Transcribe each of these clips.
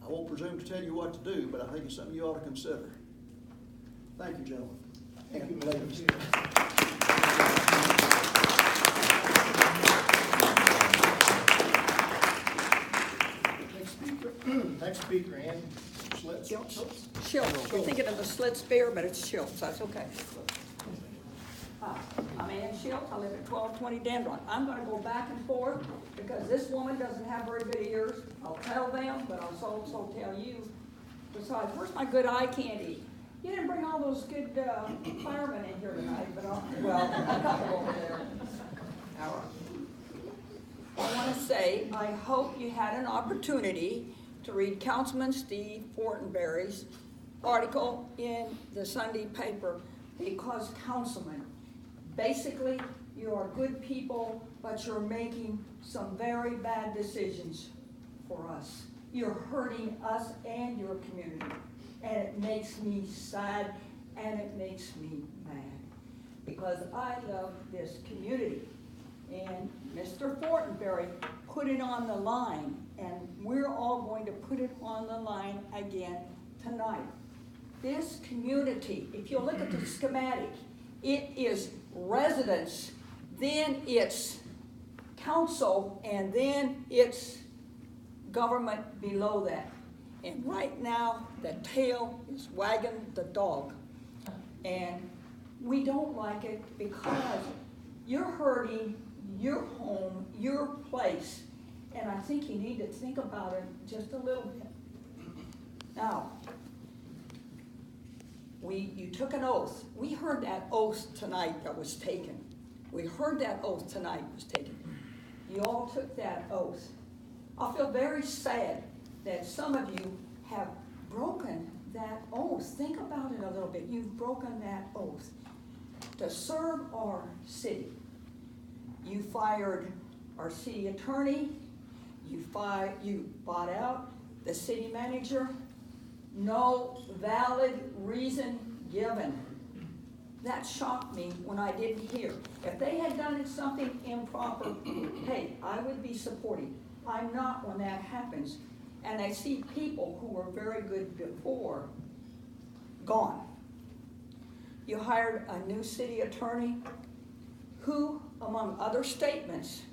I won't presume to tell you what to do, but I think it's something you ought to consider. Thank you, gentlemen. Thank you, ladies. Next speaker, Ann Schlitz. Schultz. You're thinking of the Schlitz beer, but it's Schultz. That's okay. I'm Ann Schultz. I live at 1220 Dendron. I'm going to go back and forth because this woman doesn't have very good ears. I'll tell them, but I'll also tell you. Besides, where's my good eye candy? You didn't bring all those good firemen in here tonight, but a couple over there. All right. I want to say I hope you had an opportunity to read Councilman Steve Fortenberry's article in the Sunday paper, because councilman, basically you are good people, but you're making some very bad decisions for us. You're hurting us and your community, and it makes me sad and it makes me mad, because I love this community. And Mr. Fortenberry put it on the line, and we're all going to put it on the line again tonight. This community, if you look at the schematic, it is residents, then it's council, and then it's government below that. And right now, the tail is wagging the dog. And we don't like it because you're hurting your home, your place. And I think you need to think about it just a little bit. Now, you took an oath. We heard that oath tonight that was taken. We heard that oath tonight was taken. You all took that oath. I feel very sad that some of you have broken that oath. Think about it a little bit. You've broken that oath to serve our city. You fired our city attorney. You bought out the city manager. No valid reason given. That shocked me when I didn't hear. If they had done something improper, hey, I would be supportive. I'm not when that happens. And I see people who were very good before gone. You hired a new city attorney who, among other statements,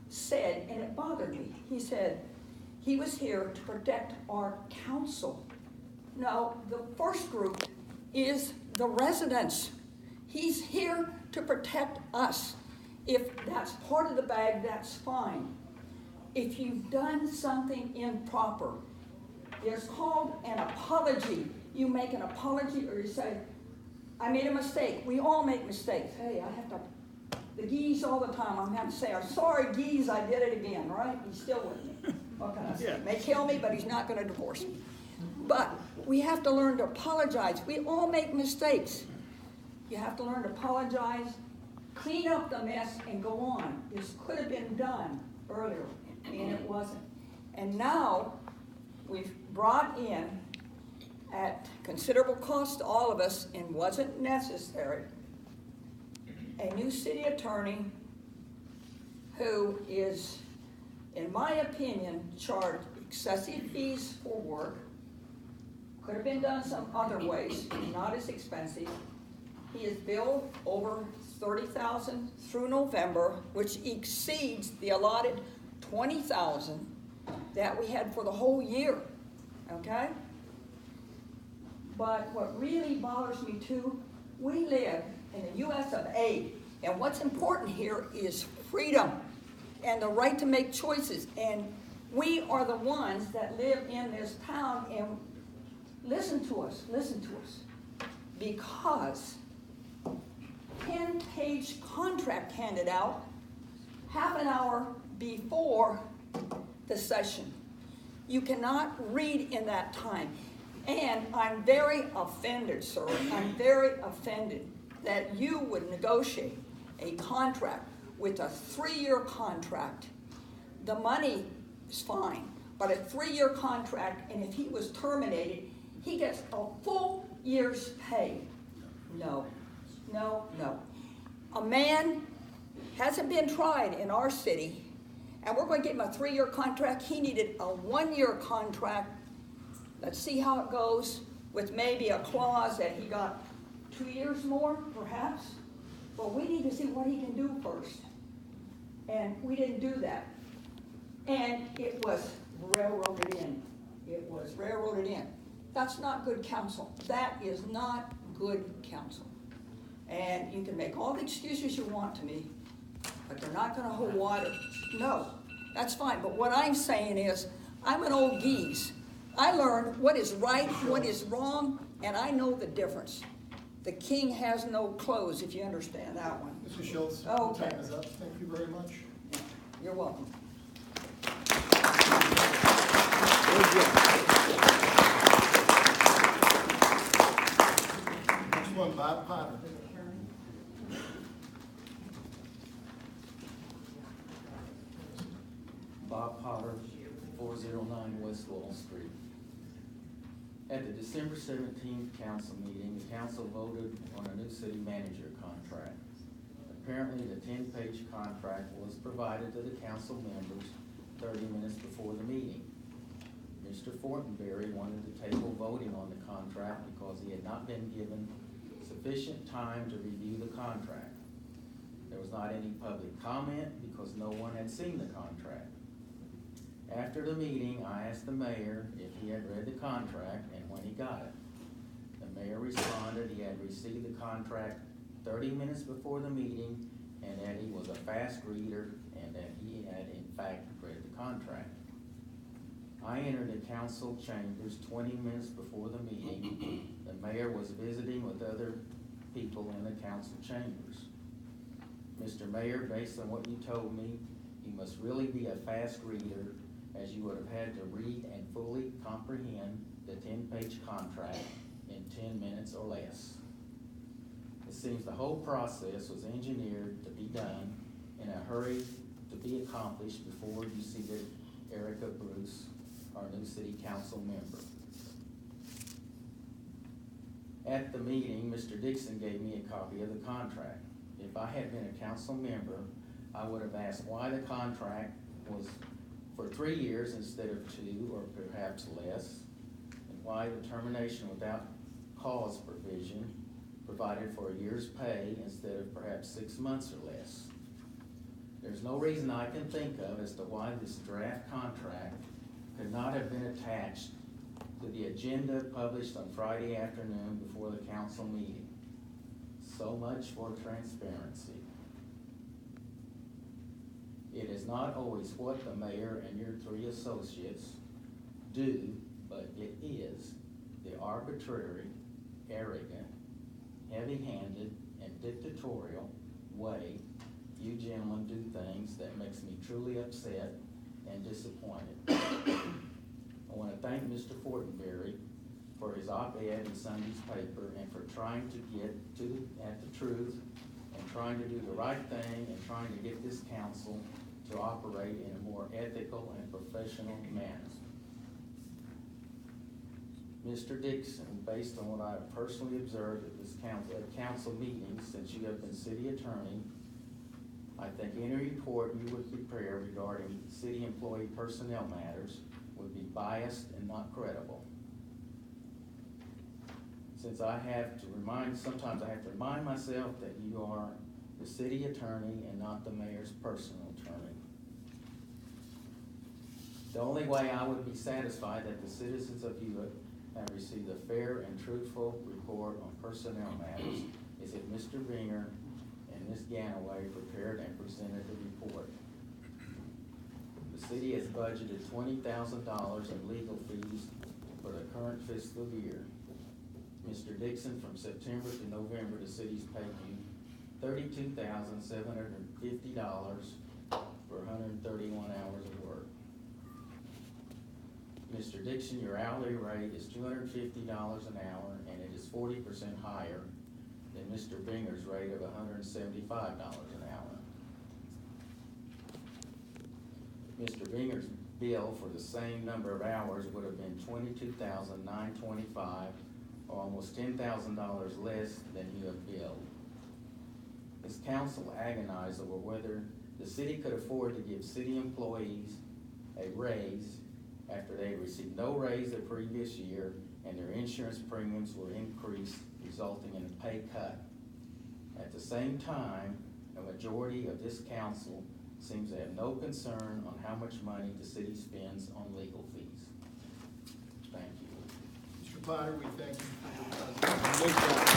said, and it bothered me, he said he was here to protect our council. No, the first group is the residents. He's here to protect us. If that's part of the bag, that's fine. If you've done something improper, it's called an apology. You make an apology, or you say, I made a mistake. We all make mistakes. Hey, I have to, the geese all the time, I'm having to say, I'm sorry, geese, I did it again, right? He's still with me. What can I say? May kill me, but he's not going to divorce me. But we have to learn to apologize. We all make mistakes. You have to learn to apologize, clean up the mess, and go on. This could have been done earlier, and it wasn't. And now we've brought in, at considerable cost to all of us, and wasn't necessary, a new city attorney who is, in my opinion, charged excessive fees for work. Could have been done some other ways, not as expensive. He is billed over $30,000 through November, which exceeds the allotted $20,000 that we had for the whole year, okay? But what really bothers me too, we live in the U.S. of A, and what's important here is freedom and the right to make choices. And we are the ones that live in this town, and listen to us, because 10-page contract handed out half an hour before the session. You cannot read in that time. And I'm very offended, sir. I'm very offended that you would negotiate a contract with a 3-year contract. The money is fine, but a 3-year contract, and if he was terminated, he gets a full year's pay. No. A man hasn't been tried in our city, and we're going to give him a 3-year contract. He needed a 1-year contract Let's see how it goes with maybe a clause that he got 2 years more, perhaps. But we need to see what he can do first. And we didn't do that. And it was railroaded in. It was railroaded in. That's not good counsel. That is not good counsel. And you can make all the excuses you want to me, but they're not gonna hold water. No, that's fine. But what I'm saying is, I'm an old geese. I learned what is right, what is wrong, and I know the difference. The king has no clothes, if you understand that one. Mr. Schultz, Okay. time is up. Thank you very much. You're welcome. Next one, Bob Potter. Bob Potter, 409 West Wall Street. At the December 17th council meeting, the council voted on a new city manager contract. Apparently, the 10-page contract was provided to the council members 30 minutes before the meeting. Mr. Fortenberry wanted to table voting on the contract because he had not been given sufficient time to review the contract. There was not any public comment because no one had seen the contract. After the meeting, I asked the mayor if he had read the contract and when he got it. The mayor responded he had received the contract 30 minutes before the meeting and that he was a fast reader and that he had in fact read the contract. I entered the council chambers 20 minutes before the meeting. The mayor was visiting with other people in the council chambers. Mr. Mayor, based on what you told me, you must really be a fast reader, as you would have had to read and fully comprehend the 10-page contract in 10 minutes or less. It seems the whole process was engineered to be done in a hurry to be accomplished before you seated Erica Bruce, our new city council member. At the meeting, Mr. Dixon gave me a copy of the contract. If I had been a council member, I would have asked why the contract was for 3 years instead of 2 or perhaps less, and why the termination without cause provision provided for a year's pay instead of perhaps 6 months or less. There's no reason I can think of as to why this draft contract could not have been attached to the agenda published on Friday afternoon before the council meeting. So much for transparency. It is not always what the mayor and your 3 associates do, but it is the arbitrary, arrogant, heavy-handed, and dictatorial way you gentlemen do things that makes me truly upset and disappointed. I want to thank Mr. Fortenberry for his op-ed in Sunday's paper and for trying to get at the truth and trying to do the right thing and trying to get this council to operate in a more ethical and professional manner. Mr. Dixon, based on what I have personally observed at this council meeting since you have been city attorney, I think any report you would prepare regarding city employee personnel matters would be biased and not credible. Since sometimes I have to remind myself that you are the city attorney and not the mayor's personal attorney. The only way I would be satisfied that the citizens of Hewitt have received a fair and truthful report on personnel matters is if Mr. Ringer and Ms. Ganaway prepared and presented the report. The city has budgeted $20,000 in legal fees for the current fiscal year. Mr. Dixon, from September to November, the city's paid you $32,750 for 131 hours of work. Mr. Dixon, your hourly rate is $250 an hour, and it is 40% higher than Mr. Binger's rate of $175 an hour. Mr. Binger's bill for the same number of hours would have been $22,925, or almost $10,000 less than you have billed. This council agonized over whether the city could afford to give city employees a raise after they had received no raise the previous year and their insurance premiums were increased, resulting in a pay cut. At the same time, a majority of this council seems to have no concern on how much money the city spends on legal fees. Thank you. Mr. Potter, we thank you for your presentation.